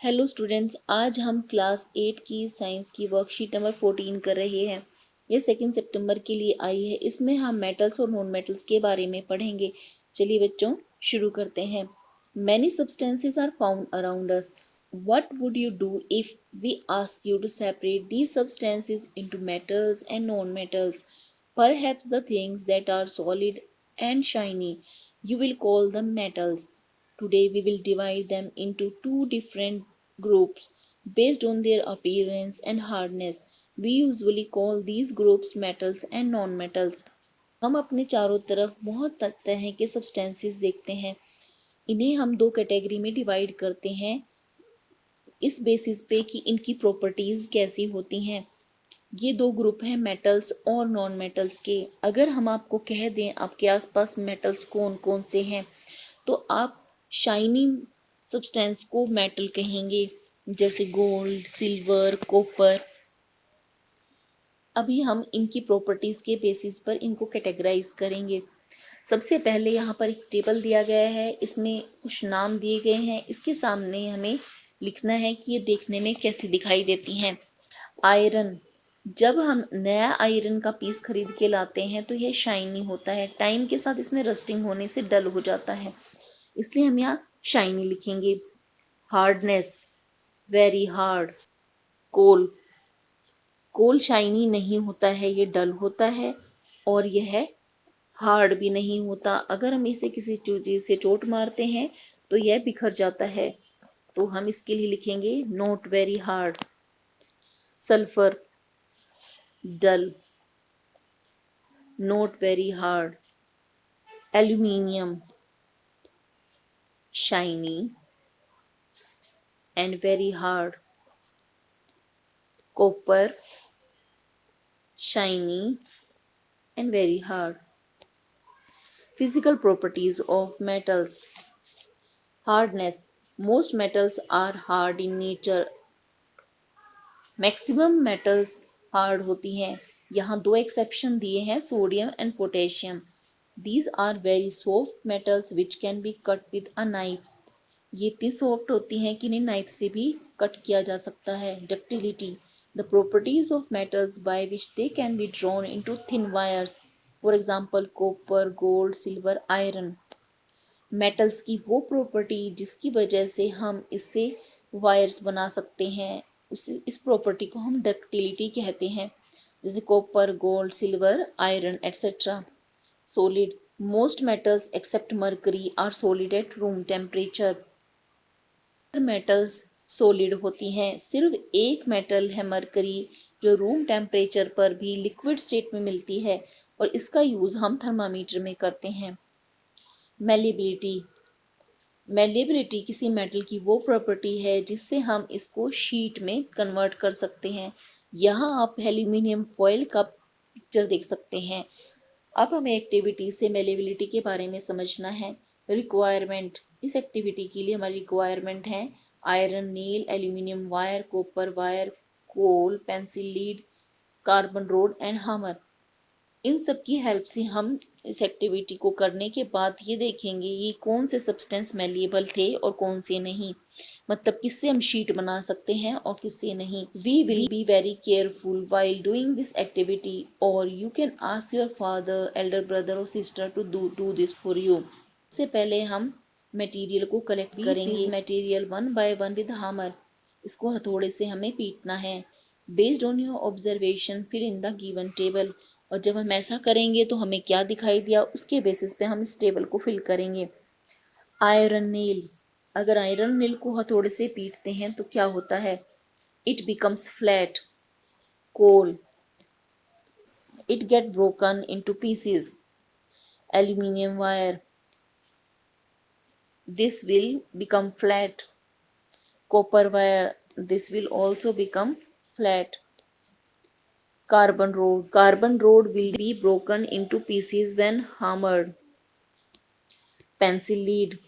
Hello students, आज हम class 8 की साइंस की वर्कशीट नंबर 14 कर रहे हैं। ये 2 सितंबर के लिए आई है। इसमें हम मेटल्स और नॉन मेटल्स के बारे में पढ़ेंगे। चलिए बच्चों, शुरू करते हैं। Many substances are found around us. What would you do if we ask you to separate these substances into metals and non metals? Perhaps the things that are solid and shiny you will call them metals. Today we will divide them into two different groups based on their appearance and hardness. We usually call these groups metals and non-metals. हम अपने चारों तरफ बहुत तरह के substances देखते हैं। इन्हें हम दो कैटेगरी में डिवाइड करते हैं इस बेसिस पे कि इनकी प्रॉपर्टीज कैसी होती हैं। ये दो ग्रुप हैं मेटल्स और नॉन मेटल्स के। अगर हम आपको कह दें आपके आसपास मेटल्स कौन कौन से हैं, तो आप शाइनी सब्सटेंस को मेटल कहेंगे, जैसे गोल्ड, सिल्वर, कॉपर। अभी हम इनकी प्रॉपर्टीज के बेसिस पर इनको कैटेगराइज करेंगे। सबसे पहले यहाँ पर एक टेबल दिया गया है, इसमें कुछ नाम दिए गए हैं। इसके सामने हमें लिखना है कि ये देखने में कैसी दिखाई देती हैं। आयरन, जब हम नया आयरन का पीस खरीद के लाते हैं तो यह शाइनी होता है। टाइम के साथ इसमें रस्टिंग होने से डल हो जाता है, इसलिए हम यहाँ शाइनी लिखेंगे। Hardness, very hard. Coal, coal shiny नहीं होता है, ये डल होता है और यह हार्ड भी नहीं होता। अगर हम इसे किसी चीज से चोट मारते हैं तो यह बिखर जाता है, तो हम इसके लिए लिखेंगे not very hard. Sulphur, dull, not very hard. Aluminium, shiny and very hard. Copper, shiny and very hard. Physical properties of metals. Hardness. Most metals are hard in nature. Maximum metals hard होती हैं। यहाँ दो exception दिए हैं, sodium and potassium. These are very soft metals which can be cut with a knife. ये इतनी soft होती हैं कि इन्हें नाइफ से भी कट किया जा सकता है। Ductility, the properties of metals by which they can be drawn into thin wires, for example copper, gold, silver, iron. Metals की वो प्रॉपर्टी जिसकी वजह से हम इससे वायर्स बना सकते हैं, इस प्रॉपर्टी को हम डक्टिलिटी कहते हैं, जैसे copper, gold, silver, iron etcetera. Solid, most metals except mercury are solid at room temperature. Metals solid होती हैं, सिर्फ एक मेटल है मरकरी जो रूम टेम्परेचर पर भी लिक्विड स्टेट में मिलती है और इसका यूज हम थर्मामीटर में करते हैं। मेलिबिलिटी, मेलिबिलिटी किसी मेटल की वो प्रॉपर्टी है जिससे हम इसको शीट में कन्वर्ट कर सकते हैं। यहाँ आप एल्यूमिनियम फॉयल का पिक्चर देख सकते हैं। अब हमें एक्टिविटी से मेलेबिलिटी के बारे में समझना है। रिक्वायरमेंट, इस एक्टिविटी के लिए हमारी रिक्वायरमेंट है iron nail, aluminium wire, copper wire, coal, pencil lead, carbon rod and hammer. इन सब की हेल्प से हम इस एक्टिविटी को करने के बाद ये देखेंगे ये कौन से सब्सटेंस मेलिएबल थे और कौन से नहीं, मतलब किससे हम शीट बना सकते हैं और किससे नहीं। We will be very careful while doing this activity और you can ask your father, elder brother और sister to do this for you. से पहले हम मटेरियल को कलेक्ट करेंगे। Material one by one with hammer, इसको हथौड़े से हमें पीटना है। Based on your observation fill in the given table, और जब हम ऐसा करेंगे तो हमें क्या दिखाई दिया उसके बेसिस पे हम इस टेबल को फिल करेंगे। आयरन नेल, अगर आयरन नेल को हथौड़े से पीटते हैं तो क्या होता है? It becomes flat. Coal, it get broken into pieces. Aluminium wire, this will become flat. Copper wire, this will also become flat. Carbon rod will be broken into pieces when hammered. Pencil lead,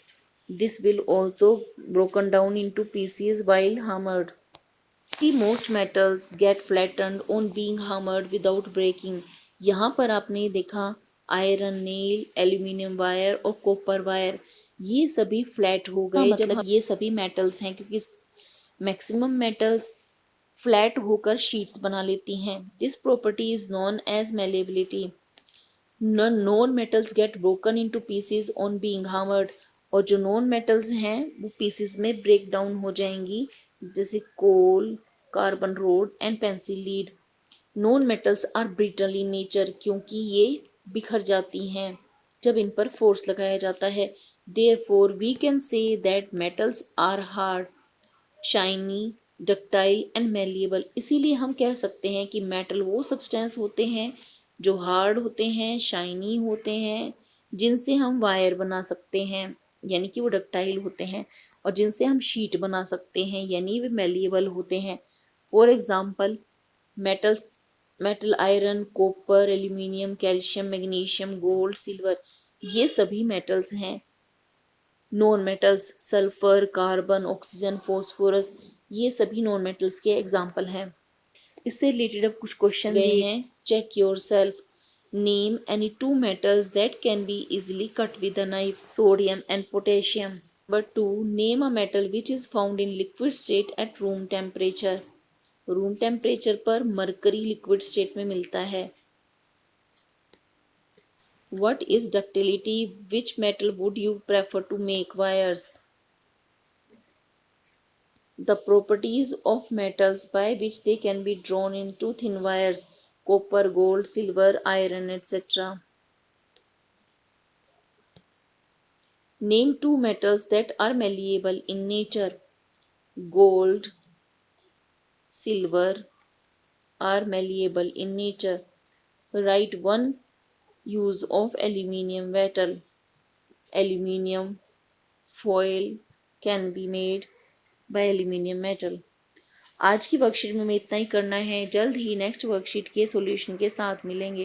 this will also broken down into pieces while hammered. The most metals get flattened on being hammered without breaking. यहाँ पर आपने देखा iron nail, aluminium wire और copper wire, ये सभी flat हो गए। मतलब ये सभी मेटल्स हैं क्योंकि मैक्सिमम मेटल्स फ्लैट होकर शीट्स बना लेती हैं। This property is known as malleability. Non metals get broken into pieces on being hammered. और जो नॉन मेटल्स हैं वो पीसेस में ब्रेक डाउन हो जाएंगी, जैसे coal, carbon rod and pencil lead. Non metals are brittle in nature, क्योंकि ये बिखर जाती हैं जब इन पर फोर्स लगाया जाता है। Therefore we can say that metals are hard, shiny, ductile and malleable. इसीलिए हम कह सकते हैं कि मेटल वो सब्सटेंस होते हैं जो हार्ड होते हैं, शाइनी होते हैं, जिनसे हम वायर बना सकते हैं, यानी कि वो डक्टाइल होते हैं, और जिनसे हम शीट बना सकते हैं, यानी वे मेलिएबल होते हैं। For example metals, metal iron, copper, aluminium, calcium, magnesium, gold, silver, ये सभी मेटल्स हैं। Non metals sulphur, carbon, oxygen, phosphorus, ये सभी नॉन मेटल्स के एग्जाम्पल हैं। इससे रिलेटेड अब कुछ क्वेश्चन दिए हैं। Check yourself. Name any two metals that can be easily cut with a knife. Sodium and potassium. Number 2, name a metal which is found in liquid state at room temperature. Room temperature पर mercury liquid state में मिलता है। What is ductility? Which metal would you prefer to make wires? The properties of metals by which they can be drawn into thin wires. Copper, gold, silver, iron, etc. Name two metals that are malleable in nature. Gold, silver are malleable in nature. Write one use of aluminium metal. Aluminium foil can be made by aluminium metal. आज की worksheet में हमें इतना ही करना है। जल्द ही next worksheet के solution के साथ मिलेंगे।